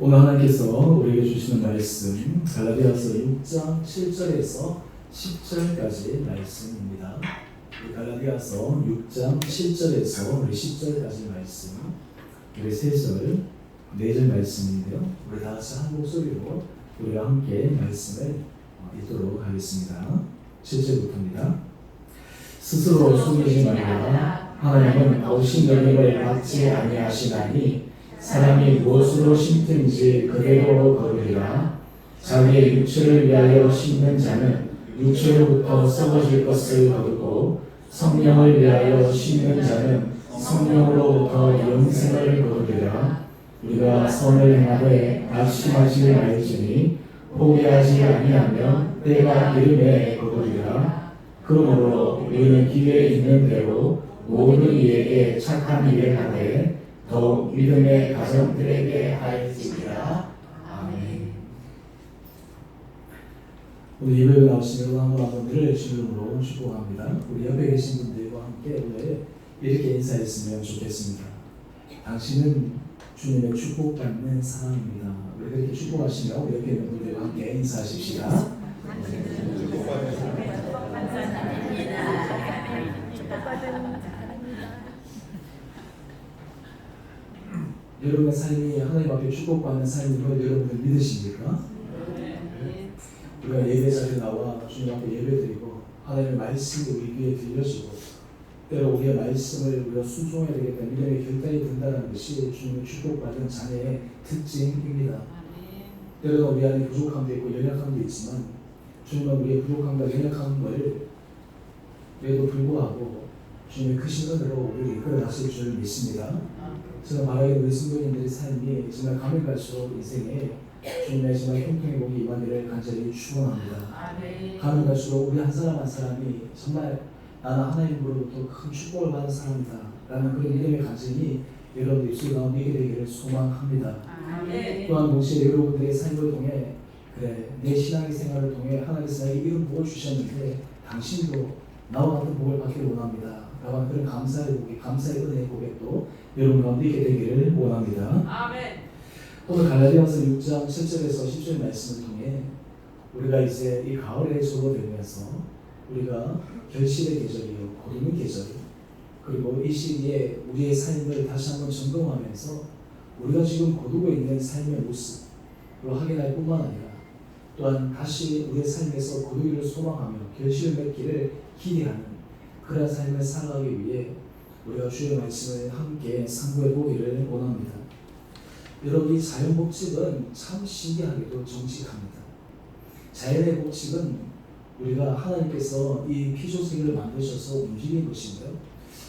오늘 하나님께서 우리에게 주시는 말씀 갈라디아서 6장 7절에서 10절까지 말씀입니다. 갈라디아서 6장 7절에서 우리 10절까지 말씀, 우리 3절, 4절 말씀인데요. 우리 다 같이 한 목소리로 우리가 함께 말씀을 읽도록 하겠습니다. 7절부터입니다. 스스로 숨기지 말라. 하나님은 거신 여김을 받지 아니하시나니 사람이 무엇으로 심든지 그대로 거두리라. 자기의 육체를 위하여 심는 자는 육체로부터 썩어질 것을 거두고 성령을 위하여 심는 자는 성령으로부터 영생을 거두리라. 우리가 선을 행하되 낙심하지 말지니 포기하지 아니하면 때가 이름에 거두리라. 그러므로 우리는 기회에 있는 대로 모든 이에게 착한 일을 하되 더욱 믿음의 가정들에게 할지니라. 아멘. 오늘 예배에 나오신 여러분 한 분들을 주님으로 축복합니다. 우리 옆에 계신 분들과 함께 오늘 이렇게 인사했으면 좋겠습니다. 당신은 주님의 축복받는 사람입니다. 우리 그렇게 축복하시며 우리 옆에 있는 분들과 함께 인사하십시다. 여러분의 삶이 하나님 앞에 축복받는 삶인 걸 여러분들 믿으십니까? 우리가 예배 자리에 나와 주님 앞에 예배드리고 하나님의 말씀이 우리 귀에 들려지고 때로 우리의 말씀을 우리가 순종해야 되겠다 믿음의 결단이 든다는 것이 주님의 축복받은 자녀의 특징입니다. 때로는 우리 안에 부족함도 있고 연약함도 있지만 주님은 우리의 부족함과 연약함을 그래도 불구하고 주님의 크신 은혜로 우리를 이끌어 가실 줄 믿습니다. 저는 바라기는 우리 성도님들의 삶이 정말 가면 갈수록 인생에 주님의 정말 형통의 복이 임하기를 간절히 축원합니다. 가면 갈수록 우리 한 사람 한 사람이 정말 나는 하나님으로부터 큰 축복을 받은 사람이다 라는 그런 믿음의 간증이 여러분들 입술 가운데 있게 되기를 소망합니다. 또한 동시에 여러분들의 삶을 통해 그래 내 신앙의 생활을 통해 하나님께서 나에게 이런 복을 주셨는데 당신도 나와 같은 복을 받기를 원합니다 라는 그런 감사의 고백, 감사의 은혜의 고백도 여러분 가운데 있게 되기를 원합니다. 아멘. 오늘 갈라디아서 6장 7절에서 10절 말씀을 통해 우리가 이제 이 가을에 접어들면서 우리가 결실의 계절이요 거두는 계절 그리고 이 시기에 우리의 삶을 다시 한번 점검하면서 우리가 지금 거두고 있는 삶의 모습을 확인할 뿐만 아니라 또한 다시 우리의 삶에서 거두기를 소망하며 결실을 맺기를 기대하는 그런 삶을 살아가기 위해 우리가 주의 말씀을 함께 상고해 보기를 원합니다. 여러분 이 자연 법칙은 참 신기하게도 정직합니다. 자연의 법칙은 우리가 하나님께서 이 피조세계를 만드셔서 움직인 것인데요.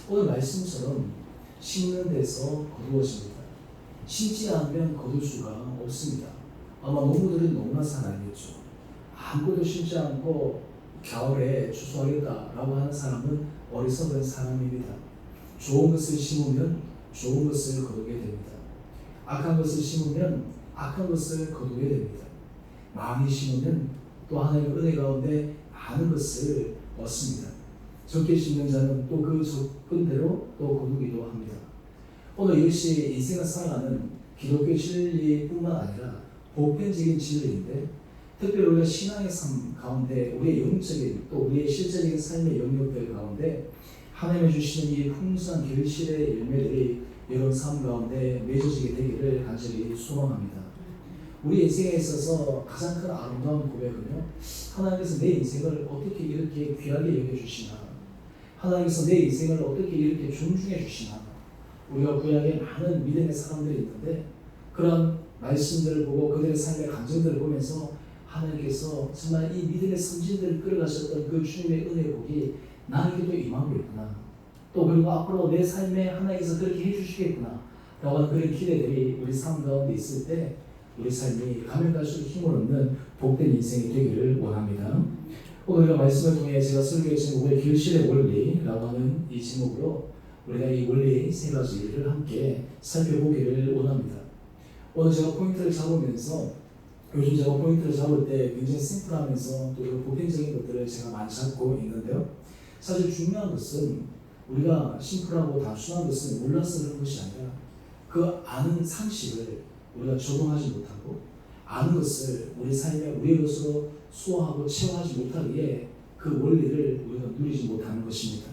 오늘 말씀처럼 심는 데서 거두어집니다. 심지 않으면 거둘 수가 없습니다. 아마 농부들은 너무나 잘 알겠죠. 아무것도 심지 않고 겨울에 추수하겠다라고 하는 사람은 어리석은 사람입니다. 좋은 것을 심으면 좋은 것을 거두게 됩니다. 악한 것을 심으면 악한 것을 거두게 됩니다. 많이 심으면 또 하나님의 은혜 가운데 많은 것을 얻습니다. 적게 심는 자는 또 그 적은대로 또 거두기도 합니다. 오늘 이것이 인생을 살아가는 기독교 진리뿐만 아니라 보편적인 진리인데 특별히 우리가 신앙의 삶 가운데 우리의 영적인 또 우리의 실제적인 삶의 영역들 가운데 하나님이 주시는 이 풍성한 결실의 열매들이 여러분 삶 가운데 맺어지게 되기를 간절히 소망합니다. 우리 인생에 있어서 가장 큰 아름다운 고백은요. 하나님께서 내 인생을 어떻게 이렇게 귀하게 여겨주시나 하나님께서 내 인생을 어떻게 이렇게 존중해 주시나 우리가 구약에 많은 믿음의 사람들이 있는데 그런 말씀들을 보고 그들의 삶의 감정들을 보면서 하나님께서 정말 이 믿음의 선진들을 끌어가셨던 그 주님의 은혜의 복이 나에게도 임하고 있구나. 또 그리고 앞으로 내 삶에 하나님께서 그렇게 해주시겠구나. 라고 하는 그런 기대들이 우리 삶 가운데 있을 때 우리 삶이 가면 갈수록 힘을 얻는 복된 인생이 되기를 원합니다. 오늘 우리가 말씀을 통해 제가 설교의 제목을 결실의 원리라고 하는 이 제목으로 우리가 이 원리 세 가지를 함께 살펴보기를 원합니다. 오늘 제가 포인트를 잡으면서 요즘 제가 포인트를 잡을 때 굉장히 심플하면서 또 보편적인 것들을 제가 많이 잡고 있는데요. 사실 중요한 것은 우리가 심플하고 단순한 것을 몰라서 그런 것이 아니라 그 아는 상식을 우리가 적응하지 못하고 아는 것을 우리 삶에 우리의 것으로 수호하고 체화하지 못하기에 그 원리를 우리가 누리지 못하는 것입니다.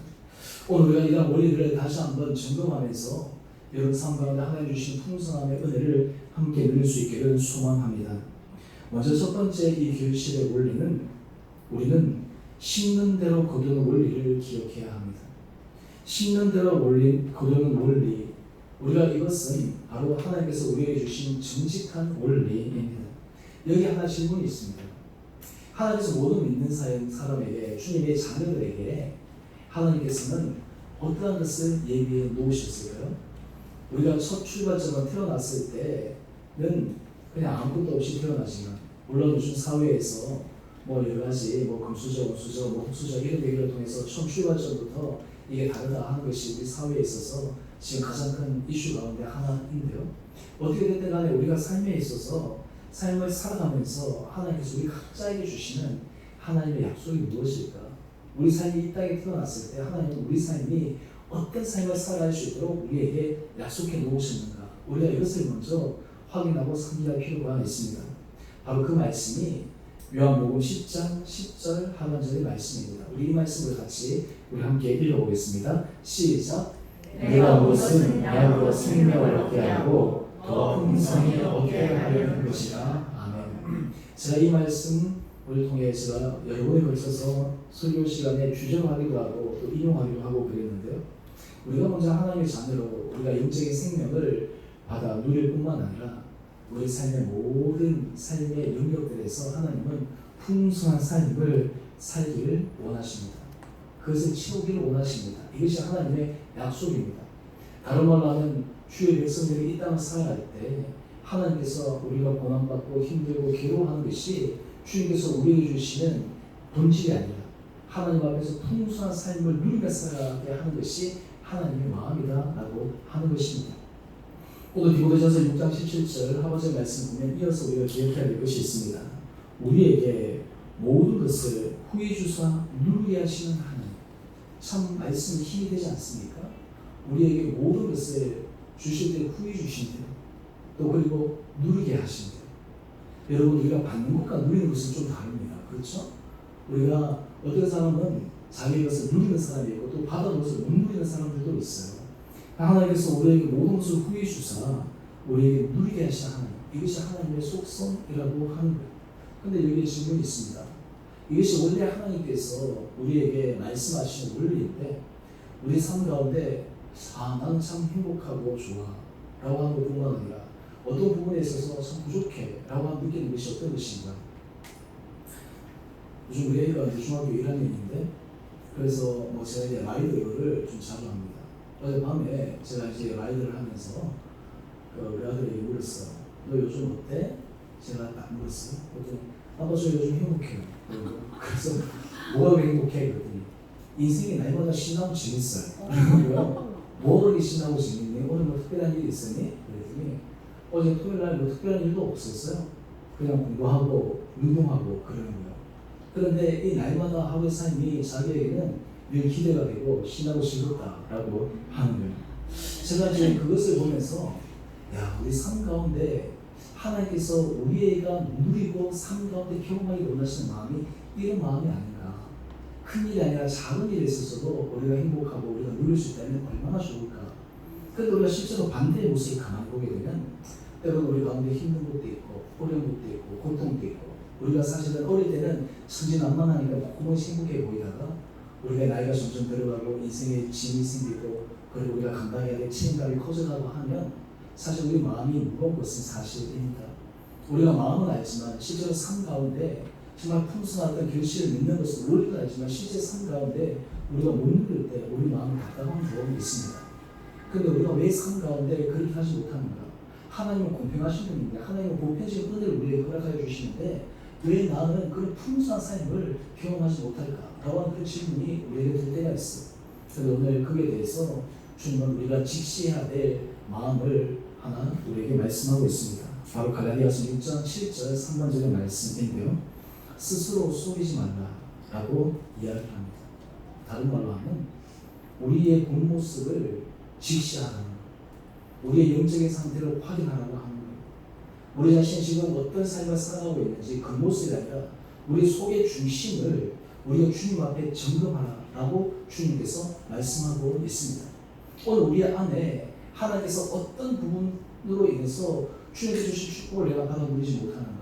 오늘 우리가 이러한 원리를 다시 한번 점검하면서 여러분 삶 가운데 하나님 주신 풍성함의 은혜를 함께 누릴 수 있기를 소망합니다. 먼저 첫 번째 이 결실의 원리는 우리는 심는 대로 거두는 원리를 기억해야 합니다. 심는 대로 거두는 원리, 우리가 이것은 바로 하나님께서 우리에게 주신 정직한 원리입니다. 여기 하나 질문이 있습니다. 하나님께서 모든 믿는 사람에게, 주님의 자녀들에게 하나님께서는 어떠한 것을 예비해 놓으셨을까요? 우리가 첫 출발점을 태어났을 때는 그냥 아무것도 없이 태어나지만, 물론 요즘 사회에서 여러 가지 금수저, 원수저, 흑수저 이런 얘기를 통해서 처음 출발점부터 이게 다르다 하는 것이 우리 사회에 있어서 지금 가장 큰 이슈 가운데 하나인데요. 어떻게 됐든 간에 우리가 삶에 있어서 삶을 살아가면서 하나님께서 우리 각자에게 주시는 하나님의 약속이 무엇일까? 우리 삶이 이 땅에 태어났을 때 하나님은 우리 삶이 어떤 삶을 살아갈 수 있도록 우리에게 약속해 놓으셨는가? 우리가 이것을 먼저 확인하고 상기할 필요가 있습니다. 바로 그 말씀이 요한복음 10장 10절 하반절의 말씀입니다. 우리 이 말씀을 같이 우리 함께 읽어보겠습니다. 시작. 내가 무슨 약으로 생명을 얻게 하고 더 풍성히 얻게 하려는 것이라. 아멘. 제가 이 말씀을 통해 제가 여러 번에 걸쳐서 설교 시간에 주정하기도 하고 또 인용하기도 하고 그랬는데요. 우리가 먼저 하나님의 자녀로 우리가 영적인 생명을 받아 누릴 뿐만 아니라 우리 삶의 모든 삶의 영역들에서 하나님은 풍성한 삶을 살기를 원하십니다. 그것을 채우기를 원하십니다. 이것이 하나님의 약속입니다. 다른 말로 하면 주의 백성들이 이 땅을 살아갈 때 하나님께서 우리가 고난받고 힘들고 괴로워하는 것이 주님께서 우리에게 주시는 본질이 아니라 하나님 앞에서 풍성한 삶을 누리며 살아가게 하는 것이 하나님의 마음이다라고 하는 것입니다. 오늘 디모데전서 6장 17절 하반절 말씀 보면 이어서 우리가 기억해야 될 것이 있습니다. 우리에게 모든 것을 후히 주사 누리게 하시는 하나님. 참 말씀이 힘이 되지 않습니까? 우리에게 모든 것을 주실 때 후히 주신대요. 또 그리고 누리게 하신대요. 여러분, 우리가 받는 것과 누리는 것은 좀 다릅니다. 그렇죠? 우리가 어떤 사람은 자기의 것을 누리는 사람이 있고 또 받은 것을 못 누리는 사람들도 있어요. 하나님께서 우리에게 모든 것을 후히 주사 우리에게 누리게 하시는 하나님, 이것이 하나님의 속성이라고 하는 거예요. 그런데 여기에 질문이 있습니다. 이것이 원래 하나님께서 우리에게 말씀하시는 원리인데 우리 삶 가운데 나는 참 행복하고 좋아 라고 하는 것뿐만 아니라 어떤 부분에 있어서 참 부족해 라고 느끼는 것이 어떤 것인가. 요즘 우리 애가 중학교 1학년인데 그래서 제가 이제 라이드를 좀 자주 합니다. 어젯밤에 제가 이제 라이드를 하면서 우리 아들에게 물었어요. 너 요즘 어때? 제가 딱 물었어요. 그랬더니 아빠 저 요즘 행복해요. 그래서 뭐가 왜 행복해? 그랬더니 인생이 날마다 신나고 재밌어요. 뭐 그렇게 신나고 재밌니? 오늘 뭐 특별한 일이 있었니? 그랬더니 어제 토요일날 뭐 특별한 일도 없었어요. 그냥 공부하고 운동하고 그러는 거예요. 그런데 이 날마다 하루의 삶이 자기에게는 늘 기대가 되고 신나고 즐겁다라고 하는 거예요. 제가 이제 그것을 보면서 우리 삶 가운데 하나님께서 우리가 누리고 삶 가운데 경험하기 원하시는 마음이 이런 마음이 아닌가. 큰 일이 아니라 작은 일에 있어서도 우리가 행복하고 우리가 누릴 수 있다면 얼마나 좋을까. 그런데 우리가 실제로 반대의 모습을 가만히 보게 되면 때로는 우리 가운데 힘든 것도 있고 어려운 것도 있고 고통도 있고 우리가 사실은 어릴 때는 천진난만하니까 너무 행복해 보이다가 우리가 나이가 점점 들어가고 인생에 짐이 생기고 그리고 우리가 감당해야 될 책임감이 커져가고 하면 사실 우리 마음이 무거운 것은 사실입니다. 우리가 마음은 알지만 실제로 삶 가운데 정말 풍성한 어떤 결실을 맺는 것은 우리도 알지만 실제 삶 가운데 우리가 못 누릴 때 우리 마음이 답답한 부분이 있습니다. 그런데 우리가 왜 삶 가운데 그렇게 하지 못하는가? 하나님은 공평하신 분인데 하나님은 보편적인 은혜를 우리에게 허락하여 주시는데 왜 나는 그런 풍성한 삶을 경험하지 못할까? 라고 하는 그 질문이 우리에게 들 때가 있어요. 그래서 오늘 그에 대해서 주님은 우리가 직시해야 될 마음을 하나 우리에게 말씀하고 있습니다. 바로 갈라디아서 6장 7절 3번절의 말씀인데요. 스스로 속이지 말라라고 이야기합니다. 다른 말로 하면 우리의 본 모습을 직시하라는 것, 우리의 영적인 상태를 확인하라고 하는 거예요. 우리 자신이 지금 어떤 삶을 살아가고 있는지 그 모습이 아니라 우리 속의 중심을 우리가 주님 앞에 점검하라고 주님께서 말씀하고 있습니다. 오늘 우리 안에 하나님께서 어떤 부분으로 인해서 주님께서 주신 축복을 내가 받아 누리지 못하는가,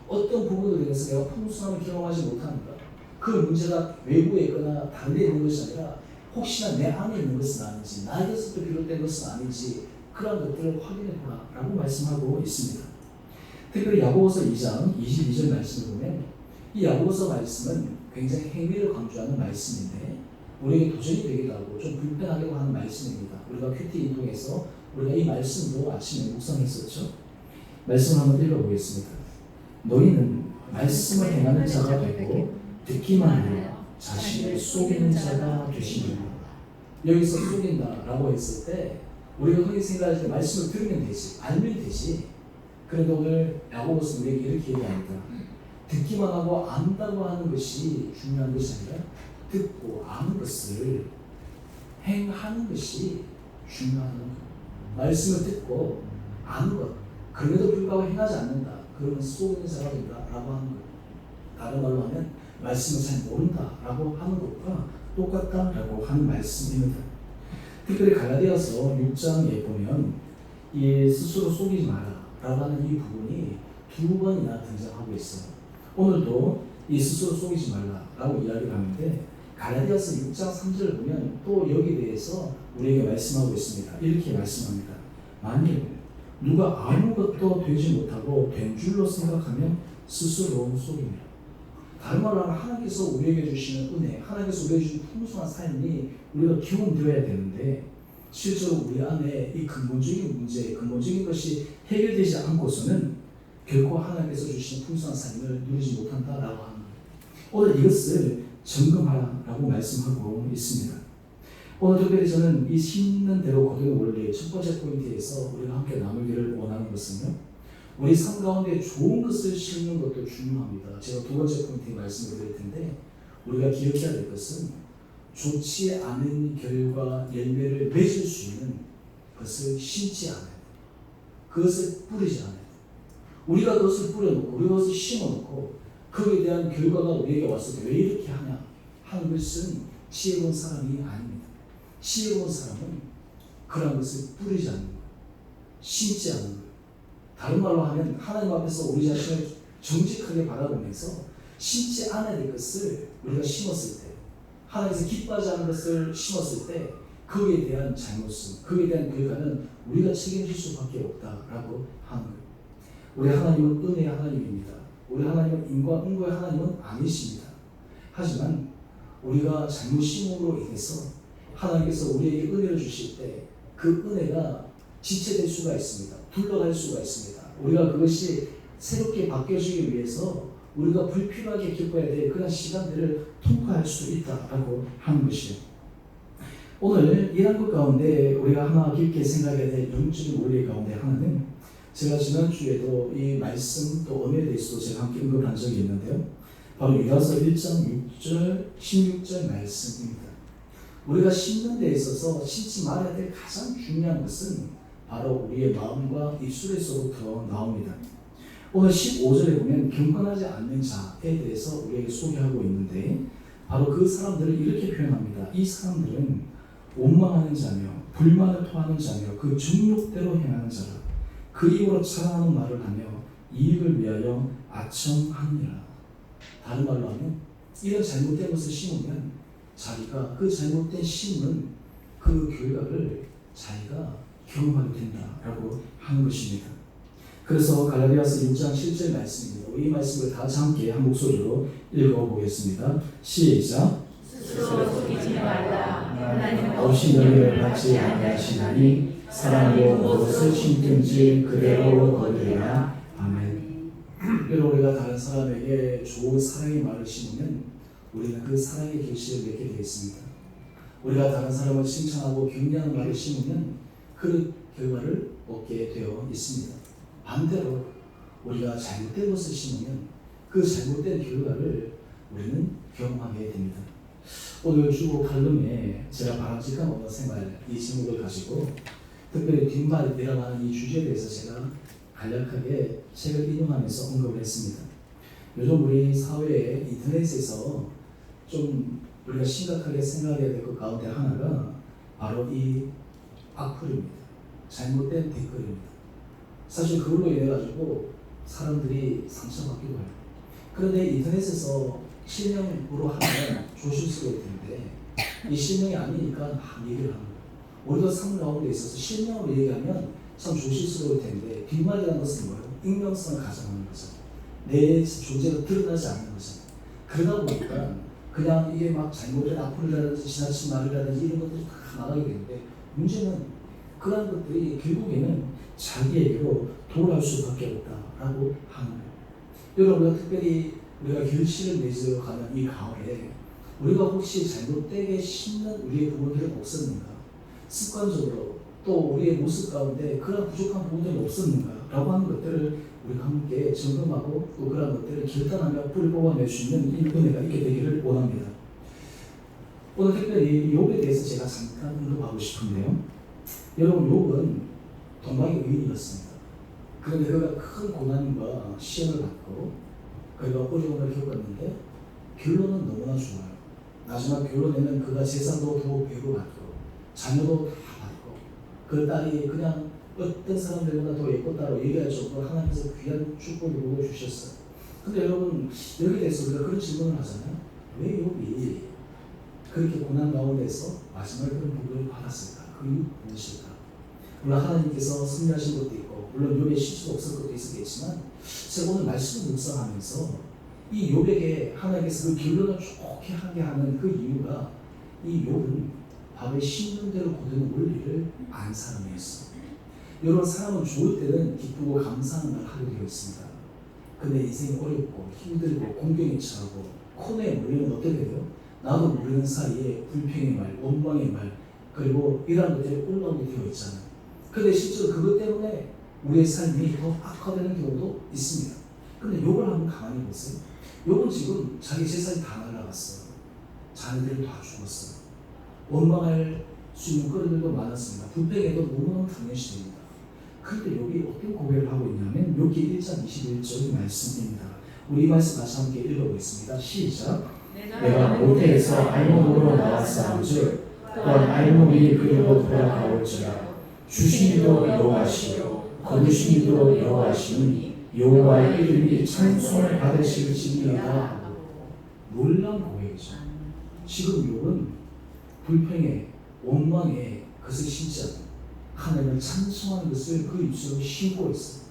어떤 부분으로 인해서 내가 풍성함을 경험하지 못하는가, 그 문제가 외부에 있거나 다른 데 있는 것이 아니라 혹시나 내 안에 있는 것은 아닌지, 나에게서부터 비롯된 것은 아닌지 그러한 것들을 확인해 보라라고 말씀하고 있습니다. 특별히 야고보서 2장 22절 말씀을 보면 이 야고보서 말씀은 굉장히 행위를 강조하는 말씀인데 우리에게 도전이 되기도 하고 좀 불편하기도 하는 말씀입니다. 우리가 큐티 인통에서 우리가 이 말씀도 아침에 묵상했었죠. 말씀을 한번 읽어보겠습니다. 너희는 말씀을 행하는 자가 되고 듣기만 하여 자신을 속이는 자가 되시느니라. 여기서 속인다라고 했을 때 우리가 흔히 생각할 때 말씀을 들으면 되지, 알면 되지. 그런데 오늘 야고보서 우리에게 이렇게 얘기합니다. 듣기만 하고 안다고 하는 것이 중요한 것이 아니라 듣고 아는 것을 행하는 것이 중요한 것. 말씀을 듣고 아는 것, 그럼에도 불구하고 행하지 않는다. 그러면 속이는 자가 된다라고 하는 것. 다른 말로 하면 말씀을 잘 모른다라고 하는 것과 똑같다라고 하는 말씀입니다. 특별히 갈라디아서 6장에 보면 이 스스로 속이지 마라라고 하는 이 부분이 2번이나 등장하고 있어요. 오늘도 이 스스로 속이지 말라라고 이야기를 하는데 갈라디아서 6장 3절을 보면 또 여기에 대해서 우리에게 말씀하고 있습니다. 이렇게 말씀합니다. 만일 누가 아무것도 되지 못하고 된 줄로 생각하면 스스로 속입니다. 다른 말로 하면 하나님께서 우리에게 주시는 은혜, 하나님께서 우리에게 주신 풍성한 삶이 우리가 경험되어야 되는데 실제로 우리 안에 이 근본적인 문제, 근본적인 것이 해결되지 않고서는 결코 하나님께서 주신 풍성한 삶을 누리지 못한다라고 하는 거예요. 오늘 이것을 점검하라고 말씀하고 있습니다. 오늘 특별히 저는 이 심는 대로 거두는 원리의 첫 번째 포인트에서 우리가 함께 나누기를 원하는 것은요, 우리 삶 가운데 좋은 것을 심는 것도 중요합니다. 제가 두 번째 포인트에 말씀을 드릴 텐데 우리가 기억해야 될 것은 좋지 않은 결과 열매를 맺을 수 있는 것을 심지 않아야 돼요. 그것을 뿌리지 않아야 돼요. 우리가 그것을 뿌려놓고 우리가 그것을 심어놓고 거기에 대한 결과가 우리에게 왔을 때 왜 이렇게 하냐 하는 것은 지혜로운 사람이 아닙니다. 지혜로운 사람은 그런 것을 뿌리지 않는 거예요. 심지 않는 거예요. 다른 말로 하면 하나님 앞에서 우리 자신을 정직하게 바라보면서 심지 않아야 될 것을 우리가 심었을 때, 하나님께서 기뻐하지 않는 것을 심었을 때 거기에 대한 잘못은, 거기에 대한 결과는 우리가 책임질 수밖에 없다라고 하는 거예요. 우리 하나님은 은혜의 하나님입니다. 우리 하나님은 인과응보의 하나님은 아니십니다. 하지만 우리가 잘못 심음으로 인해서 하나님께서 우리에게 은혜를 주실 때 그 은혜가 지체될 수가 있습니다. 둘러갈 수가 있습니다. 우리가 그것이 새롭게 바뀌어지기 위해서 우리가 불필요하게 기뻐해야 될 그런 시간들을 통과할 수 있다라고 하는 것이요. 오늘 이런 것 가운데 우리가 하나 깊게 생각해야 될 영적인 원리 가운데 하나는 제가 지난주에도 이 말씀 또 언어에 대해서도 제가 함께 언급한 적이 있는데요. 바로 유다서 1장 6절 16절 말씀입니다. 우리가 심는 데 있어서 심지 말아야 될 가장 중요한 것은 바로 우리의 마음과 입술에서부터 나옵니다. 오늘 15절에 보면 경건하지 않는 자에 대해서 우리에게 소개하고 있는데 바로 그 사람들을 이렇게 표현합니다. 이 사람들은 원망하는 자며 불만을 토하는 자며 그 정욕대로 행하는 자라. 그 입으로 자랑하는 말을 하며 이익을 위하여 아첨하느니라. 다른 말로 하면 이런 잘못된 것을 심으면 자기가 그 잘못된 심은 그 결과를 자기가 경험하게 된다라고 하는 것입니다. 그래서 갈라디아서 6장 7절 말씀입니다. 이 말씀을 다 함께 한 목소리로 읽어보겠습니다. 시작. 스스로 속이지 말라. 하나님 없이 너희를 받지 아니하시나니 사랑으로 무엇을 심든지 그대로 거두리라. 아멘. 여러분, 우리가 다른 사람에게 좋은 사랑의 말을 심으면 우리는 그 사랑의 결실을 맺게 되어 있습니다. 우리가 다른 사람을 칭찬하고 격려하는 말을 심으면 그 결과를 얻게 되어 있습니다. 반대로 우리가 잘못된 것을 심으면 그 잘못된 결과를 우리는 경험하게 됩니다. 오늘 주 칼럼에 제가 바람직한 언어 생활 이 제목을 가지고 특별히 뒷말이라고 하는 이 주제에 대해서 제가 간략하게 책을 인용하면서 언급을 했습니다. 요즘 우리 사회에 인터넷에서 좀 우리가 심각하게 생각해야 될 것 가운데 하나가 바로 이 악플입니다. 잘못된 댓글입니다. 사실 그걸로 인해 가지고 사람들이 상처받기도 해요. 그런데 인터넷에서 실명으로 하면 조심스러울 텐데 이 실명이 아니니까 막 얘기를 하는 거예요. 우리도 삶 가운데 있어서 실명으로 얘기하면 참 조심스러울 텐데 빈말이라는 것은 뭐예요? 익명성을 가져가는 거죠. 내 존재가 드러나지 않는 거죠. 그러다 보니까 그냥 이게 막 잘못된 악플이라든지 지나친 말이라든지 이런 것들이 다 나가게 되는데 문제는 그런 것들이 결국에는 자기에게로 돌아올 수밖에 없다라고 하는 거예요. 여러분, 우리가 특별히 우리가 결실을 맺으러 가는 이 가을에 우리가 혹시 잘못되게 심는 우리의 부분들은 없었는가? 습관적으로 또 우리의 모습 가운데 그런 부족한 부분들이 없었는가? 라고 하는 것들을 우리가 함께 점검하고 또 그런 것들을 결단하며 뿌리 뽑아낼 수 있는 이 은혜가 있게 되기를 원합니다. 오늘 특별히 욥에 대해서 제가 잠깐 언급하고 싶은데요. 여러분, 욥은 동방의 의인이었습니다. 그런데 그가 큰 고난과 시험을 받고 그가 어려움을 겪었는데 결론은 너무나 좋아요. 마지막 결론에는 그가 재산도 더 배고받고 자녀도 다 받고 그 딸이 그냥 어떤 사람들보다 더 예뻤다고 얘기할 정도로 하나님께서 귀한 축복을 보여주셨어요. 근데 여러분, 여기에 대해서 우리가 그런 질문을 하잖아요. 왜 욥이 그렇게 고난 가운데서 마지막에 그런 복을 받았을까? 그 이유 무엇일까? 물론 하나님께서 섭리하신 것도 있고 물론 욥의 실수가 없을 것도 있었겠지만 제가 오늘 말씀을 묵상하면서 이 욥에게 하나님께서 그 결론을 좋게 하게 하는 그 이유가 이 욥은 밥에 심는 대로 거두는 원리를 안 사람이었어. 여러분, 사람은 좋을 때는 기쁘고 감사하는 걸 하게 되어 있습니다. 근데 인생이 어렵고 힘들고 공경에 처하고 코너에 몰리면 어떻게 돼요? 나도 모르는 사이에 불평의 말, 원망의 말, 그리고 이러한 것들이 올라오게 되어 있잖아요. 근데 실제로 그것 때문에 우리의 삶이 더 악화되는 경우도 있습니다. 근데 욥을 한번 가만히 보세요. 욥은 지금 자기 재산이 다 날아갔어요. 자녀들이 다 죽었어요. 원망할 수 있는 거리들도 많았습니다. 불평에도 너무너무 당연시됩니다. 그런데 욥이 어떤 고백을 하고 있냐면 욥기 1장 21절 말씀입니다. 우리 이 말씀 다시 함께 읽어보겠습니다. 시작. 내가 모태에서 알몸으로 나왔사온즉 또한 알몸이 그리로 돌아가올지라. 주시니도 여호와시요 거두시니도 여호와시니 여호와의 이름이 찬송을 받으실지니이다. 놀라운 고백이죠. 지금 욥은 불평에 원망에 그것을 심지 않고 하나님을 찬송하는 것을 그 입술로 심고 있어요.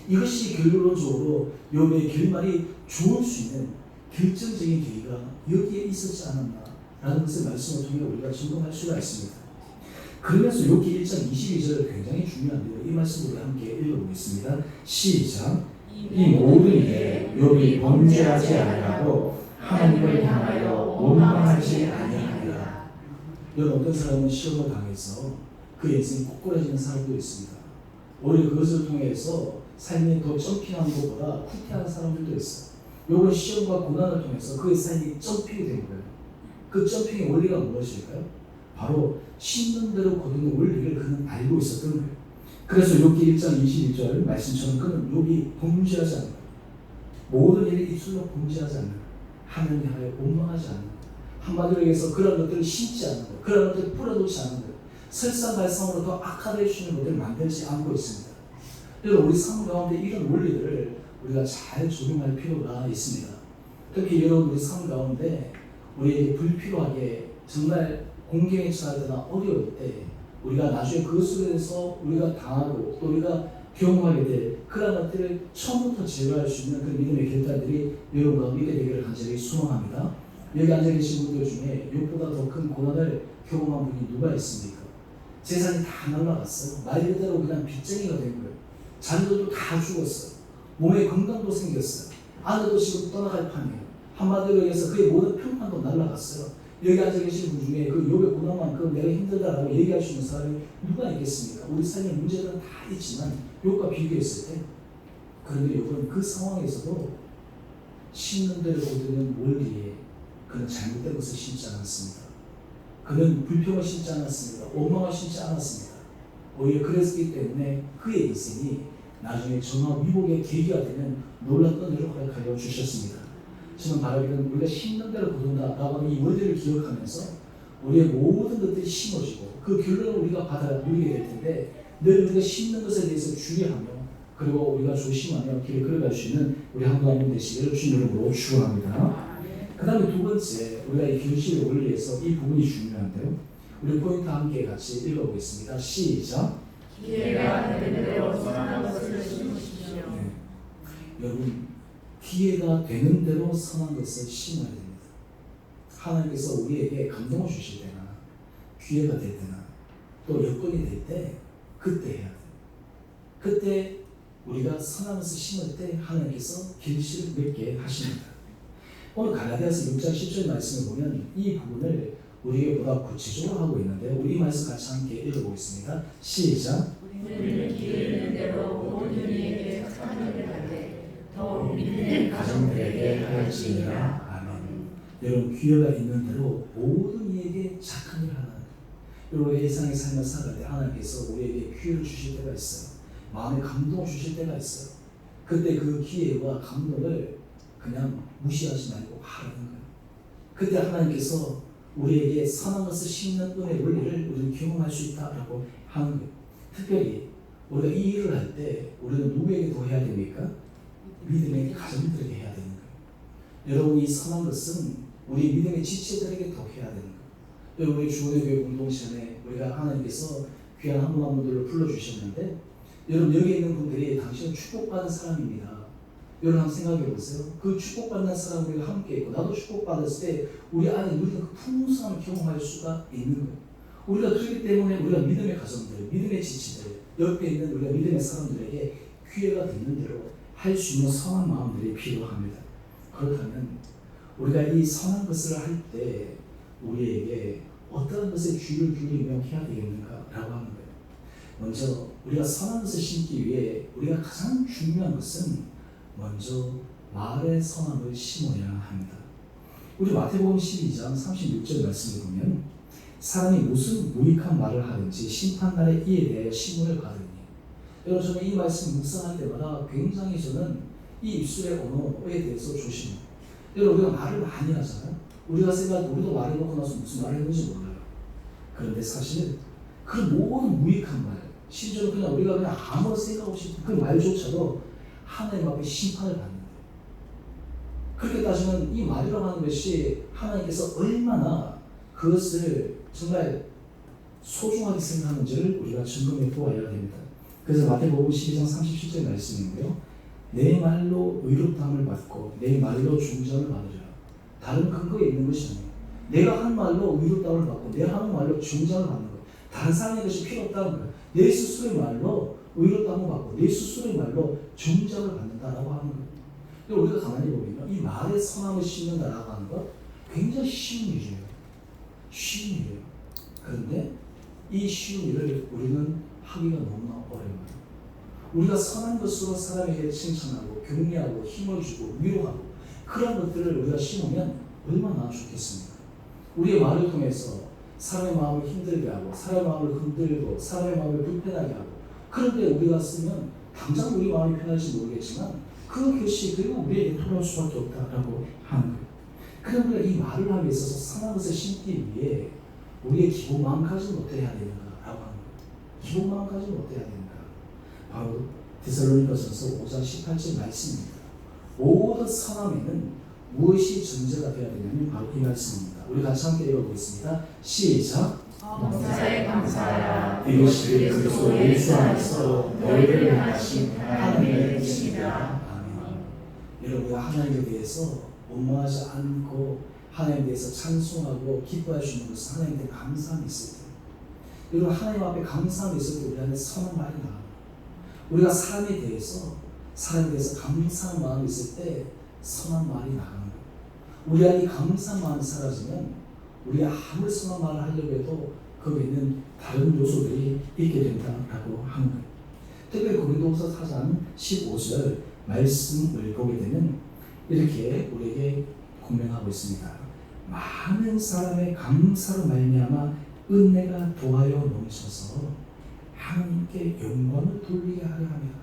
이것이 결론적으로 욥의 결말이 좋을 수 있는 결정적인 계기가 여기에 있었지 않았나라는 것을 말씀을 통해 우리가 점검할 수가 있습니다. 그러면서 욥기 1장 22절 굉장히 중요한데요. 이 말씀을 함께 읽어보겠습니다. 시작. 이 모든 일에 욥이 범죄하지 아니하고 하나님을 향하여 원망하지 아니하니라. 여러분, 어떤 사람은 시험을 당해서 그 인생이 꼬꾸라지는 사람도 있습니다. 오히려 그것을 통해서 삶이 더 점핑하는 것보다 후퇴하는 사람들도 있어요. 욥은 시험과 고난을 통해서 그의 삶이 점핑이 된 거예요. 그 점핑의 원리가 무엇일까요? 바로 심는 대로 거두는 원리를 그는 알고 있었던 거예요. 그래서 욥기 1장 21절 말씀처럼 그는 욥이 범죄하지 않는 거예요. 모든 일을 입술로 범죄하지 않는 거예요. 하나님을 향하여 원망하지 않는 거예요. 한마디로 얘기해서 그런 것들을 심지 않는 거예요. 그런 것들을 뿌려놓지 않는 거예요. 설상발상으로 더 악화될 수 있는 것들을 만들지 않고 있습니다. 여러분, 우리 삶 가운데 이런 원리들을 우리가 잘 적용할 필요가 있습니다. 특히 여러분, 우리 삶 가운데 우리에게 불필요하게 정말 공경에 처할 때나 어려울 때 우리가 나중에 그 속에서 우리가 당하고 또 우리가 경험하게 될 그런 것들을 처음부터 제거할 수 있는 그 믿음의 결단들이 여러분 가운데 있게 되기를 간절히 소망합니다. 여기 앉아 계신 분들 중에 욥보다 더 큰 고난을 경험한 분이 누가 있습니까? 재산이 다 날아갔어요. 말 그대로 그냥 빚쟁이가 된 거예요. 자녀들도 다 죽었어요. 몸에 건강도 생겼어요. 아내도 지금 떠나갈 판이에요. 한마디로 얘기해서 그의 모든 평판도 날아갔어요. 여기 앉아 계신 분 중에 그 욥의 고난만큼 내가 힘들다라고 얘기할 수 있는 사람이 누가 있겠습니까? 우리 삶의 문제들은 다 있지만 욥과 비교했을 때 그런데 욥은 그 상황에서도 심는 대로 거두는 원리에 그는 잘못된 것을 심지 않았습니다. 그는 불평을 심지 않았습니다. 원망을 심지 않았습니다. 오히려 그랬기 때문에 그의 인생이 나중에 정화 위복의 계기가 되는 놀랐던 일을 허락하여 주셨습니다. 저는 바라기는 우리가 심는 대로 거둔다라고 하는 이 원리를 기억하면서 우리의 모든 것들이 심어지고 그 결론을 우리가 받아 누리게 될 텐데 늘 우리가 심는 것에 대해서 주의하며 그리고 우리가 조심하며 길을 걸어갈 수 있는 우리 한 분 한 분 되시기를 주님 이름으로 축원합니다. 그 다음에 두 번째 우리가 이 결실의 원리에서 이 부분이 중요한데요. 우리 포인트 함께 같이 읽어보겠습니다. 시작. 기회가 되는 대로 선한 것을 심으십시오. 네. 여러분 기회가 되는 대로 선한 것을 심어야 됩니다. 하나님께서 우리에게 감동을 주실 때나 기회가 될 때나 또 여건이 될 때 그때 해야 돼요. 그때 우리가 선한 것을 심을 때 하나님께서 결실을 맺게 하십니다. 오늘 갈라디아서 6장 10절 말씀을 보면 이 부분을 우리에게 보다 구체적으로 하고 있는데 우리 이 말씀 같이 함께 읽어보겠습니다. 시작. 우리는 기회 있는 대로 모든 이에게 착한 일을 하되 더욱 믿는 가정들에게 하였으니라. 아멘. 여러분 기회가 있는 대로 모든 이에게 착한 일을 하는 거예요. 여러분 일상의 삶을 살아갈 때 하나님께서 우리에게 기회를 주실 때가 있어요. 마음에 감동을 주실 때가 있어요. 그때 그 기회와 감동을 그냥 무시하지 말고 하라는 거예요. 그때 하나님께서 우리에게 선한 것을 심는 은혜의 원리를 우리는 경험할 수 있다라고 하는 거예요. 특별히 우리가 이 일을 할 때 우리는 누구에게 더 해야 됩니까? 믿음의 가정들에게 해야 되는 거예요. 여러분 이 선한 것은 우리 믿음의 지체들에게 더 해야 되는 거예요. 여러분 우리 주원의 교회 공동체에 우리가 하나님께서 귀한 한 분 한 분들을 불러주셨는데 여러분 여기 있는 분들이 당신은 축복받은 사람입니다. 여러분 한번 생각해 보세요. 그 축복받는 사람 우리가 함께 있고 나도 축복받았을 때 우리 안에 누리는 그 풍성함을 경험할 수가 있는 거예요. 우리가 그렇기 때문에 우리가 믿음의 가정들, 믿음의 지치들, 옆에 있는 우리가 믿음의 사람들에게 기회가 되는 대로 할 수 있는 선한 마음들이 필요합니다. 그렇다면 우리가 이 선한 것을 할 때 우리에게 어떤 것에 귀를 기울이며 해야 되겠는가라고 하는 거예요. 먼저 우리가 선한 것을 심기 위해 우리가 가장 중요한 것은 먼저 말의 선함을 심어야 합니다. 우리 마태복음 12장 36절 말씀을 보면 사람이 무슨 무익한 말을 하든지 심판날에 이에 대하여 신문을 받으니 여러분 저는 이 말씀 묵상할 때마다 굉장히 저는 이 입술의 언어에 대해서 조심해요. 여러분 우리가 말을 많이 하잖아요. 우리가 우리도 말을 놓고 나서 무슨 말을 했는지 몰라요. 그런데 사실 그 모든 무익한 말 심지어 그냥 우리가 그냥 아무 생각 없이 그 말조차도 하나님 앞에 심판을 받는 거예요. 그렇게 따지면 이 말이라고 하는 것이 하나님께서 얼마나 그것을 정말 소중하게 생각하는지를 우리가 점검해 보아야 됩니다. 그래서 마태복음 12장 37절 말씀인데요. 내 말로 의롭다함을 받고 내 말로 중정을 받으리라. 다른 근거에 있는 것이 아니에요. 내가 한 말로 의롭다함을 받고 내가 하는 말로 중정을 받는 거예요. 다른 사람의 것이 필요 없다는 거예요. 내 스스로의 말로 의롭다함을 받고 내 스스로의 말로 중정을 받는다라고 하는 거예요. 우리가 가만히 보면 이 말의 선함을 심는다라고 하는 것 굉장히 쉬운 일이에요. 쉬운 일이에요. 그런데 이 쉬운 일을 우리는 하기가 너무나 어려워요. 우리가 선한 것으로 사람에게 칭찬하고 격려하고 힘을 주고 위로하고 그런 것들을 우리가 심으면 얼마나 좋겠습니까? 우리의 말을 통해서 사람의 마음을 힘들게 하고 사람의 마음을 흔들고 사람의 마음을 불편하게 하고 그런데 우리가 쓰면 당장 우리 마음이 편할지 모르겠지만 그 것이 결국 우리에게 돌아올 수밖에 없다라고 하는 거예요. 그럼 우리가 이 말을 하기 위해서 선한 것을 심기 위해 우리의 기본 마음까지는 어때야 되는가라고 하는 거예요. 기본 마음까지는 어때야 되는가? 바로 데살로니가전서 5장 18절 말씀입니다. 모든 선함에는 무엇이 전제가 되어야 되냐면 바로 이 말씀입니다. 우리 같이 함께 읽어보겠습니다. 시작. 범사에 감사하라. 이것이 그리스도 예수 안에서 너희를 향하신 하나님의 뜻이니라. 아멘. 여러분 하나님에 대해서 원망하지 않고 하나님에 대해서 찬송하고 기뻐할 수 있는 것은 하나님께 감사함이 있을 때 여러분 하나님 앞에 감사함이 있을 때 우리 안에 선한 말이 나와요. 우리가 사람에 대해서 감사한 마음이 있을 때 선한 말이 나가는 거예요. 우리 안에 감사한 마음이 사라지면 우리가 아무리 선한 말을 하려고 해도 거기에는 다른 요소들이 있게 된다라고 하는 거예요. 특별히 고린도후서 4장 15절 말씀을 보게 되면 이렇게 우리에게 공명하고 있습니다. 많은 사람의 감사로 말미암아 은혜가 도하여 넘쳐서 하나님께 영광을 돌리게 하려 합니다.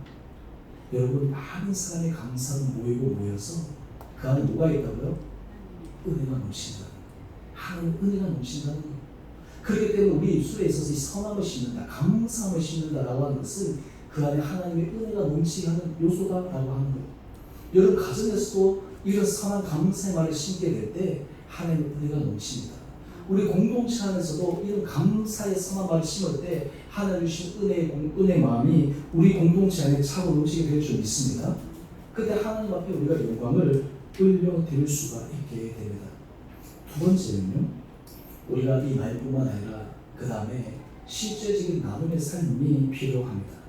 여러분 많은 사람의 감사가 모여서 그 안에 뭐가 있다고요? 은혜가 넘친다. 하나님 은혜가 넘친다는 거예요. 그렇기 때문에 우리 입술에 있어서 이 선함을 심는다, 감사함을 심는다라고 하는 것은 그 안에 하나님의 은혜가 넘치게 하는 요소다라고 하는 거예요. 여러분 가정에서도 이런 선한 감사의 말을 심게 될 때 하나님의 은혜가 넘칩니다. 우리 공동체 안에서도 이런 감사의 선한 말을 심을 때 하나님 주신 은혜 마음이 우리 공동체 안에 차고 넘치게 될 줄 믿습니다. 그때 하나님 앞에 우리가 영광을 올려드릴 수가 있게 됩니다. 두 번째는요, 우리가 이 말뿐만 아니라 그 다음에 실제적인 나눔의 삶이 필요합니다.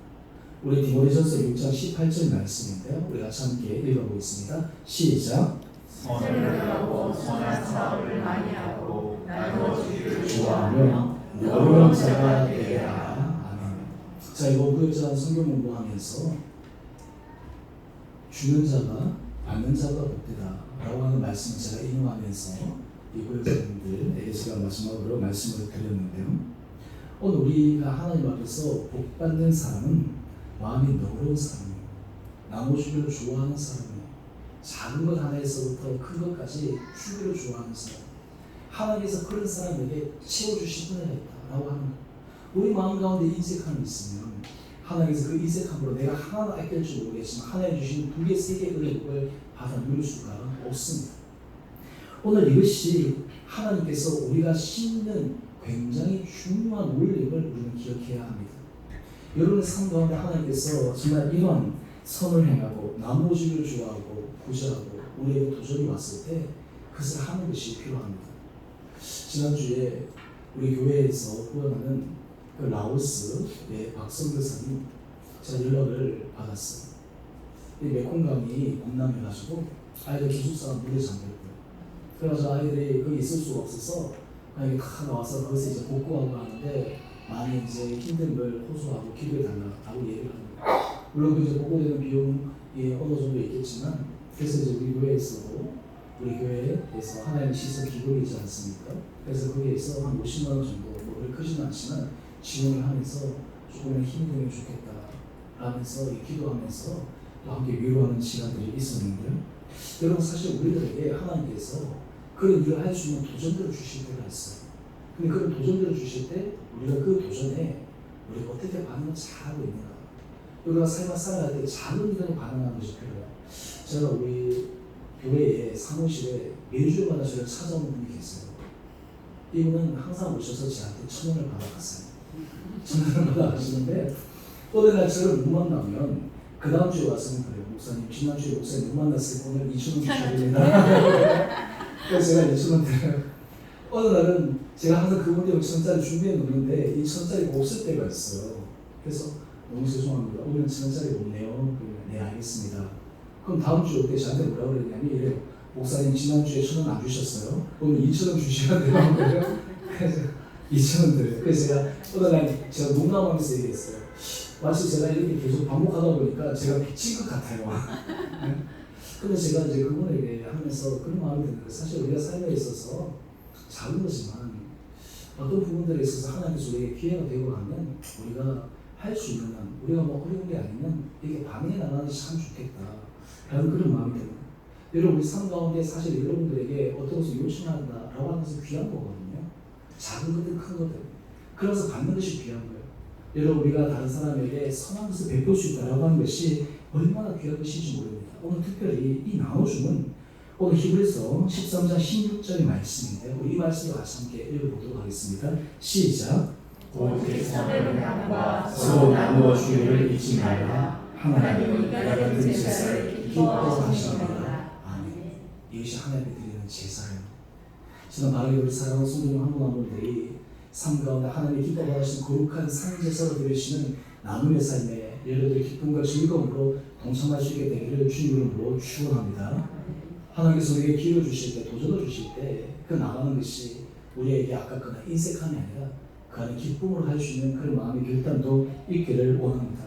우리 디모데전서 6장 18절 말씀인데요, 우리가 함께 읽어보겠습니다. 시작. 선을 하고 선한 사업을 많이 하고 나누어주기를 좋아하며 여러 자가 되어야 하라. 아멘. 자, 이번 구역자 성경 공부하면서 주는 자가 받는 자가 복되다 라고 하는 말씀을 제가 인용하면서 이 구역자님들에게 제가 마지막으로 말씀을 드렸는데요, 오늘 우리가 하나님 앞에서 복 받는 사람은 마음이 너그러운 사람이에요. 나눠주기를 좋아하는 사람이에요. 작은 것 하나에서부터 큰 것까지 주기를 좋아하는 사람, 하나님께서 그런 사람에게 채워주신 은혜가 있다라고 하는 거예요. 우리 마음 가운데 인색함이 있으면 하나님께서 그 인색함으로 내가 하나도 아낄 줄 모르겠지만 하나님 주신 2개, 3개 은혜를 받아 누릴 수가 없습니다. 오늘 이것이 하나님께서 우리가 심는 굉장히 중요한 원리를 우리는 기억해야 합니다. 여러분의 삶 가운데 하나님께서 정말 이런 선을 행하고 나누어주기를 좋아하고 구제하고 우리에게 도전이 왔을 때 그것을 하는 것이 필요합니다. 지난주에 우리 교회에서 후원하는 그 라오스의 박성교사님 제가 연락을 받았어요. 이 메콩강이 범람해가지고 아이들 기숙사가 물에 잠겼고요. 그래서 아이들이 거기 있을 수가 없어서 그냥 다 나와서 거기서 이제 복구하고 하는데 많이 이제 힘든 걸 호소하고 기도해 달라고 얘기를 합니다. 물론 그 이제 복구되는 비용이 어느 정도 있겠지만, 그래서 이제 우리 교회에서도 우리 교회에서 하나님 시설 기금이 있지 않습니까? 그래서 거기에서 한 50만 원 정도, 뭐 크지는 않지만 지원을 하면서 조금은 힘이 되면 좋겠다 라면서 기도하면서 또 함께 위로하는 시간들이 있었는데요. 여러분 사실 우리들에게 하나님께서 그런 일을 할 수 있는 도전들을 주실 때가 있어요. 근데 그런 도전들을 주실 때 우리가 그 도전에 우리가 어떻게 반응을 잘하고 있는가, 우리가 삶을 살아갈 때 작은 일에 반응하는 것이 필요해요. 제가 우리 교회의 사무실에 매주마다 저를 찾아오는 분이 계세요. 이분은 항상 오셔서 저한테 1,000원을 받아갔어요. 1,000원을 받아가시는데 어느 날 저를 못 만나면 그 다음 주에 와서는 그래요. 목사님, 지난주에 목사님 못 만났을 때 오늘 2,000원 주셔야 된다. 그래서 제가 2,000원 드려요. 어느 날은 제가 항상 그분 때문에 1,000원짜리 준비해 놓는데 이 1,000원짜리가 없을 때가 있어요. 그래서 너무 죄송합니다. 오늘은 1,000원짜리 없네요. 네, 알겠습니다. 그럼 다음 주에 올 때 저한테 뭐라고 그랬냐면 이래요. 목사님 지난주에 1,000원 안 주셨어요? 오늘 2,000원 주셔야 돼요. 그래서 2,000원 드려요. 그래서 제가 어느 날 제가 농담하면서 얘기했어요. 마치 제가 이렇게 계속 반복하다 보니까 제가 미친 것 같아요. 근데 제가 이제 그분에게 하면서 그런 마음이 드는 거예요. 사실 우리가 삶에 있어서 작은 거지만 어떤 부분들에 있어서 하나님께서 우리에게 기회가 되고 하면 우리가 할 수 있는 한, 우리가 뭐 어려운 게 아니면 이게 반응해 나가는 것이 참 좋겠다 라는 그런 마음이 드는 거예요. 여러분 우리 삶 가운데 사실 여러분들에게 어떤 것을 요청한다라고 하는 것은 귀한 거거든요. 작은 것들 큰 것들, 그래서 받는 것이 귀한 거예요. 여러분 우리가 다른 사람에게 선한 것을 베풀 수 있다라고 하는 것이 얼마나 귀한 것인지 모릅니다. 오늘 특별히 이 나눠주는 오늘 히브리서 13장 16절의 말씀인데요. 우리 이 말씀을 같이 함께 읽어보도록 하겠습니다. 시작. 오직 선을 향과 서로 나누어 주기를 잊지 말라. 하나님은 이와 같은 제사를 기뻐하시느니라. 아멘. 이것이 하나님께 드리는 제사예요. 저는 바로 우리 사랑하는 성도님 한 분 한 분들이 삶 가운데 하나님의 기뻐하시는 거룩한 상제사로 드리시는 나눔의 삶에 여러분들의 기쁨과 즐거움으로 동참할 수 있게 되기를 주님으로 축원합니다. 하나님께서 우리에게 기회를 주실 때, 도전을 주실 때 그 나가는 것이 우리에게 아깝거나 인색함이 아니라 그 안에 기쁨으로 할 수 있는 그런 마음의 결단도 있기를 원합니다.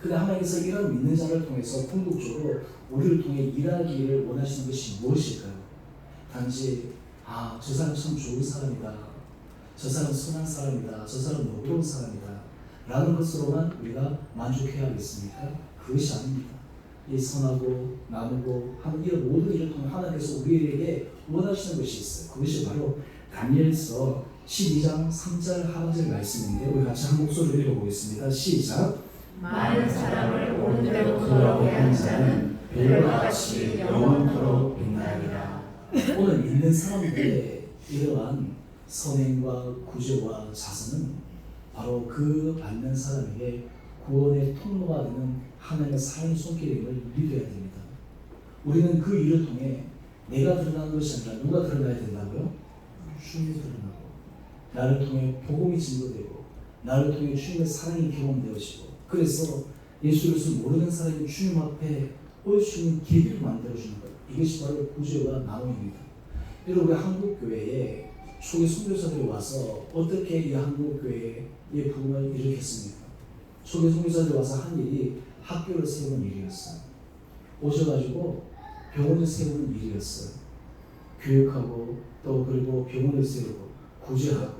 그런데 하나님께서 이런 믿는 자를 통해서 궁극적으로 우리를 통해 일하기를 원하시는 것이 무엇일까요? 단지 저 사람 참 좋은 사람이다, 저 사람 선한 사람이다, 저 사람 너그러운 사람이다 라는 것으로만 우리가 만족해야 하겠습니까? 그것이 아닙니다. 이 선하고 나누고 하는 이런 모든 일을 통해 하나님께서 우리에게 원하시는 것이 있어요. 그것이 바로 다니엘서 12장 3절 하반절 말씀인데 우리 같이 한 목소리로 읽어보겠습니다. 시작. 많은 사람을 오늘로 돌아오게 하는 자는 별과 같이 영원토록 빛나리라. 오늘 믿는 사람들의 이러한 선행과 구제와 자선은 바로 그 받는 사람에게 구원의 통로가 되는 하나님의 사랑의 손길임을 믿어야 됩니다. 우리는 그 일을 통해 내가 드러나는 것이 아니라 누가 드러나야 된다고요? 주님이 드러나고 나를 통해 복음이 증거되고 나를 통해 주님의 사랑이 경험되어지고 그래서 예수 그리스도를 모르는 사람이 주님 앞에 올 수 있는 계기를 만들어주는 것. 이것이 바로 구제와 나눔입니다. 여러분 우리 한국교회에 초기 선교사들이 와서 어떻게 이 한국교회의 부흥을 일으켰습니까? 초기 선교사들이 와서 한 일이 학교를 세우는 일이었어요. 오셔가지고 병원을 세우는 일이었어요. 교육하고 또 그리고 병원을 세우고 구제하고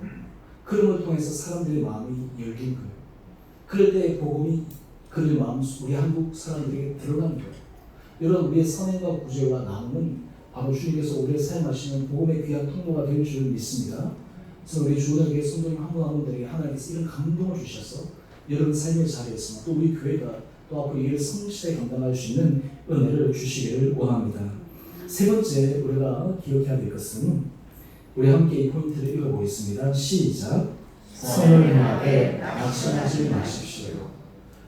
그런 걸 통해서 사람들의 마음이 열린 거예요. 그럴 때 복음이 그들의 마음, 우리 한국 사람들에게 들어가는 거예요. 여러분 우리의 선행과 구제와 나눔은 바로 주님께서 우리를 사용하시는 복음의 귀한 통로가 될 줄 믿습니다. 그래서 우리 주원에게 성도님 한 분 한 분들에게 하나님께서 이런 감동을 주셔서 여러분 삶의 자리에서 또 우리 교회가 또 앞으로 이를 성실하게 감당할 수 있는 은혜를 주시기를 원합니다. 세 번째 우리가 기억해야 될 것은 우리 함께 이 포인트를 읽어보겠습니다. 시작. 선을 행하되 낙심하지 마십시오.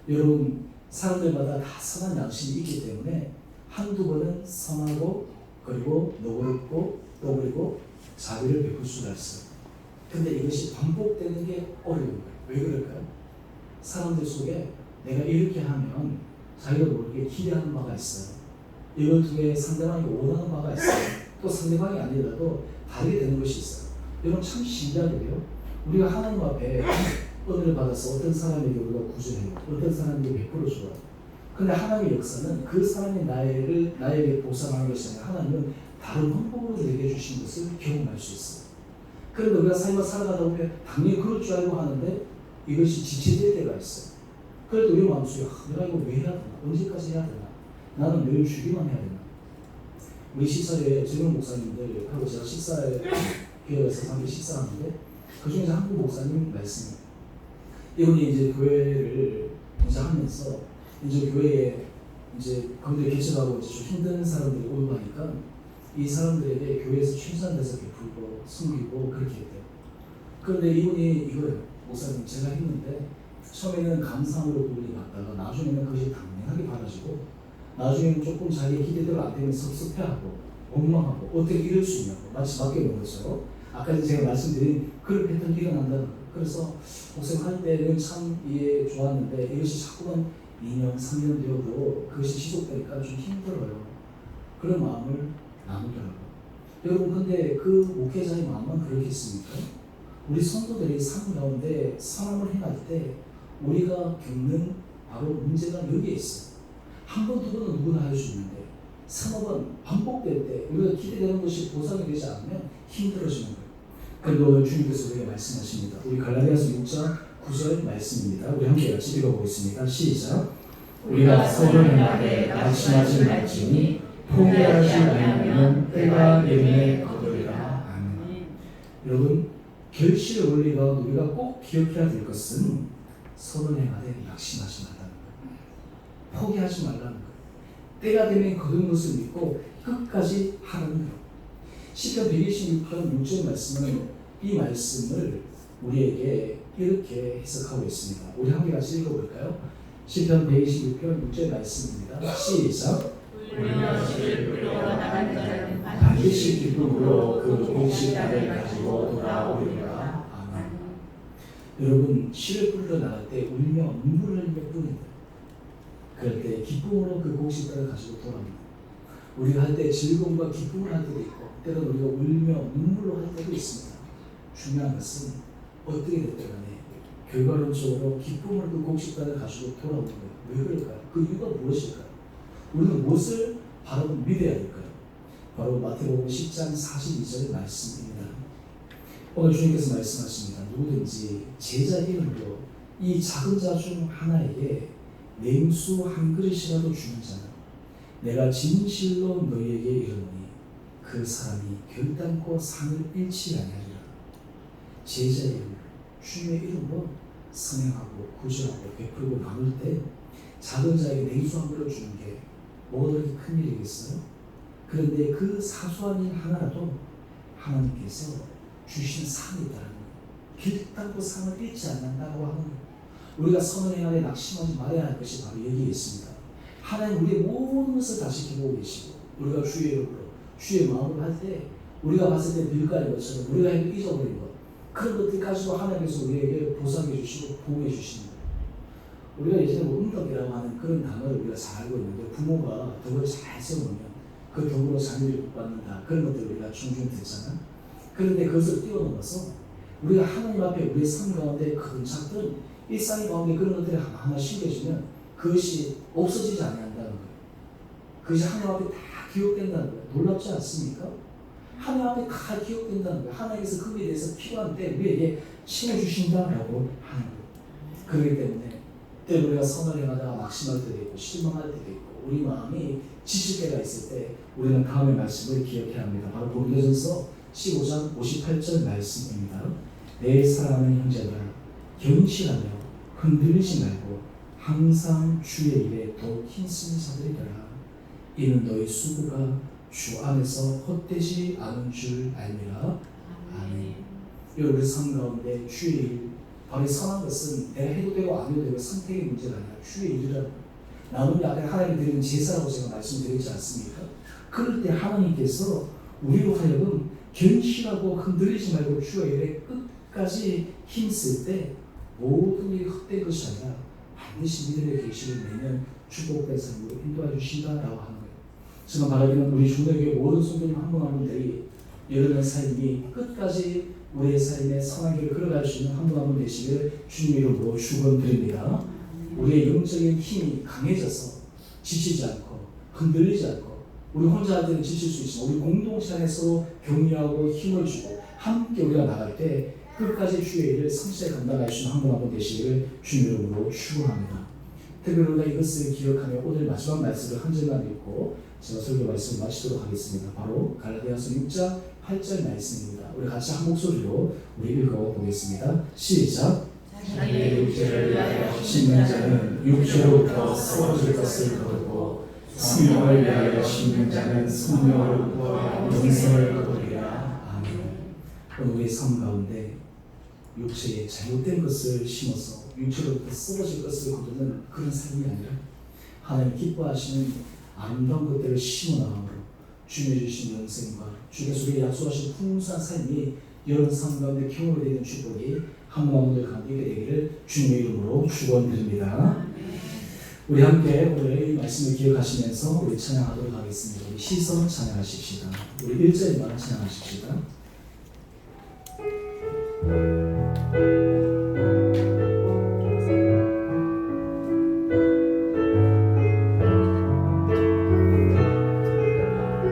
여러분 사람들마다 다 선한 양심이 있기 때문에 한두 번은 선하고 그리고 너그럽고 또 그리고 자비를 베풀 수가 있어요. 근데 이것이 반복되는 게 어려운 거예요. 왜 그럴까요? 사람들 속에 내가 이렇게 하면 자기가 모르게 기대하는 바가 있어요. 이걸 통해 상대방이 원하는 바가 있어요. 또 상대방이 아니라도 다르게 되는 것이 있어요. 여러분 참 신기하게요. 우리가 하나님 앞에 은혜를 받아서 어떤 사람에게 우리가 구제해요. 어떤 사람에게 베풀어줘요. 근데 하나님의 역사는 그 사람이 나에게 보상하는 것이 아니라 하나님은 다른 방법으로 내게 주신 것을 경험할 수 있어요. 그런데 우리가 삶을 살아가다 보면 당연히 그럴 줄 알고 하는데 이것이 지체될 때가 있어요. 그래도 우리 마음속에 내가 이거 왜 해야 되나? 언제까지 해야 되나? 나는 늘 주기만 해야 되나? 우리 시설에 재명 목사님들하고 제가 식사에 기회에서 함께 식사하는데 그 중에서 한국 목사님 말씀입니다. 이분이 이제 교회를 이제 하면서 이제 교회에 이제 그분들이 개척하고 이제 좀 힘든 사람들이 오고 하니까 이 사람들에게 교회에서 최선을 다해서 베풀고 섬기고 그렇게 했대요. 그런데 이분이 이거예요. 목사님 제가 했는데 처음에는 감사함으로 그분이 받다가 나중에는 그것이 당연하게 받아지고 나중에는 조금 자기 기대대로 안 되면 섭섭해하고 원망하고 어떻게 이럴 수 있냐고 마치 맡겨놓은 것처럼 아까 제가 말씀드린 그런 패턴이 일어난다는 거예요. 그래서 목사님 할 때는 참 이해 좋았는데 이것이 자꾸만 2년, 3년 되어도 그것이 지속되니까 좀 힘들어요. 그런 마음을 나누더라고요. 여러분 근데 그 목회자의 마음만 그렇겠습니까? 우리 성도들이 삶 가운데 사람을 행할 때 우리가 겪는 바로 문제가 여기에 있어요. 한 번, 두 번은 누구나 할 수 있는데 서너 번 반복될 때 우리가 기대되는 것이 보상이 되지 않으면 힘들어지는 거예요. 그리고 오늘 주님께서 우리에게 말씀하십니다. 우리 갈라디아서 6장 9절 말씀입니다. 우리 함께 같이 읽어보겠습니다. 시작. 우리가 선을 행하되 낙심하지 말지니 포기하지 아니하면 때가 되매 거두리라. 아멘. 여러분 결실의 원리가 우리가 꼭 기억해야 될 것은 선을 행하되 낙심하지 말라는 거예요. 포기하지 말라는 거예요. 때가 되면 거두는 것을 믿고 끝까지 하라는 거예요. 시편 126편 6절 말씀은 이 말씀을 우리에게 이렇게 해석하고 있습니다. 우리 함께 같이 읽어볼까요? 시편 126편 6절 말씀입니다. 시작. 울며시를 끌어와 나가는 자는 반드시 기쁨으로 그 공식 땅을 가지고 돌아오리라. 아멘. 여러분 씨를 뿌리러 나갈 때 울며 눈물을 흘리며 뿌린다. 그럴 때 기쁨으로 그 공식 땅을 가지고 돌아옵니다. 우리가 할 때 즐거움과 기쁨을 할 때도 있고 때로는 우리가 울며 눈물로 할 때도 있습니다. 중요한 것은 어떻게 됐든 간에 결과론적으로 기쁨을 그 공식단을 가지고 돌아오는 거예요. 왜 그럴까요? 그 이유가 무엇일까요? 우리는 무엇을 바로 믿어야 될까요? 바로 마태복음 10장 42절의 말씀입니다. 오늘 주님께서 말씀하십니다. 누구든지 제자 이름으로 이 작은 자 중 하나에게 냉수 한 그릇이라도 주는 자는 내가 진실로 너희에게 이르노니 그 사람이 결단코 상을 잃지 아니하리라. 제자의 이름, 주님의 이름으로 선행하고 구제하고 베풀고 나눌 때 작은 자에게 냉수 한 그릇 주는 게 뭐가 그렇게 큰 일이겠어요? 그런데 그 사소한 일 하나라도 하나님께서 주신 상이 있다는 거예요. 결단코 상을 잃지 않는다고 하는 거예요. 우리가 선을 행하되 낙심하지 말아야 할 것이 바로 여기에 있습니다. 하나님 우리의 모든 것을 다 지켜보고 계시고 우리가 주의 이름으로 주의 마음으로 할 때 우리가 봤을 때 빌가의 것처럼 우리가 잊어버린 것 그런 것들까지도 하나님께서 우리에게 보상해 주시고 보호해 주시는 거예요. 우리가 예전에 뭐 응덕이라고 하는 그런 단어를 우리가 잘 알고 있는데 부모가 덕을 잘 세우면 그 덕으로 자녀를 복받는다 그런 것들을 우리가 종종 듣잖아. 그런데 그것을 뛰어넘어서 우리가 하나님 앞에 우리의 삶 가운데 큰 작든 일상 가운데 그런 것들이 하나하나 심겨지면 그것이 없어지지 않는다는 거예요. 그것이 하나님 앞에 다 기억된다는 거예요. 놀랍지 않습니까? 하나님 앞에 다 기억된다는 거예요. 하나님께서 그에 대해서 필요한 때 우리에게 심어주신다라고 하는 거예요. 그렇기 때문에 때로 우리가 선을 행하다가 낙심할 때도 있고 실망할 때도 있고 우리 마음이 지칠 때가 있을 때 우리는 다음의 말씀을 기억해야 합니다. 바로 고린도전서 15장 58절 말씀입니다. 내 사랑하는 형제들아 견실하며 흔들리지 말고 항상 주의 일에 더욱 힘쓰는 자들이 되라. 이는 너희 수고가 주 안에서 헛되지 않은 줄 알미라. 아멘. 우리 삶 가운데 주의 일, 바로 선한 것은 내가 해도 되고 안 해도 되고 선택의 문제가 아니라 주의 일이라고. 나는 앞에 하나님이 드리는 제사라고 제가 말씀드리지 않습니까? 그럴 때 하나님께서 우리로 하여금 견실하고 흔들리지 말고 주의 일에 끝까지 힘쓸 때 모든 일이 헛된 것이 아니라 반드시 믿음의 계시를 내면 축복된 삶으로 인도해 주신다라고 하는 거예요. 제가 바라기는 우리 중대교회 모든 성도님 한 분 한 분들이 여러분의 삶이 끝까지 우리의 삶의 선한 길을 걸어갈 수 있는 한 분 한 분 되시기를 주님 이름으로 축원드립니다. 우리의 영적인 힘이 강해져서 지치지 않고 흔들리지 않고 우리 혼자 할 때는 지칠 수 있지만 우리 공동체 안에서 격려하고 힘을 주고 함께 우리가 나갈 때 끝까지 주의 일을 성실히 감당할 수 있는 한 분 한 분 되시기를 주님 이름으로 축원합니다. 특별히 우리가 이것을 기억하며 오늘 마지막 말씀을 한 절만 읽고 제가 설교 말씀을 마치도록 하겠습니다. 바로 갈라디아서 6장 8절 말씀입니다. 우리 같이 한 목소리로 우리 읽어보겠습니다. 시작. 자기의 육체를 위하여 심는 자는 육체로부터 쓰러질 것을 거두고 성령을 위하여 심는 자는 성령으로부터 영생을 거두리라. 아멘. 오늘 우리의 삶 가운데 육체에 잘못된 것을 심어서 육체로부터 쓰러질 것을 거두는 그런 삶이 아니라 하나님 기뻐하시는 아름다운 것들을 심어나감으로 주님이 주신 영생과 주께서 우리에게 약속하신 풍성한 삶이 여러분 삶 가운데 경험이 되는 축복이 한 분 한 분들 가운데 있게 되기를 주님의 이름으로 축원드립니다. 우리 함께 오늘 이 말씀을 기억하시면서 우리 찬양하도록 하겠습니다. 우리 시선 찬양하십시다. 우리 1절만 찬양하십시다.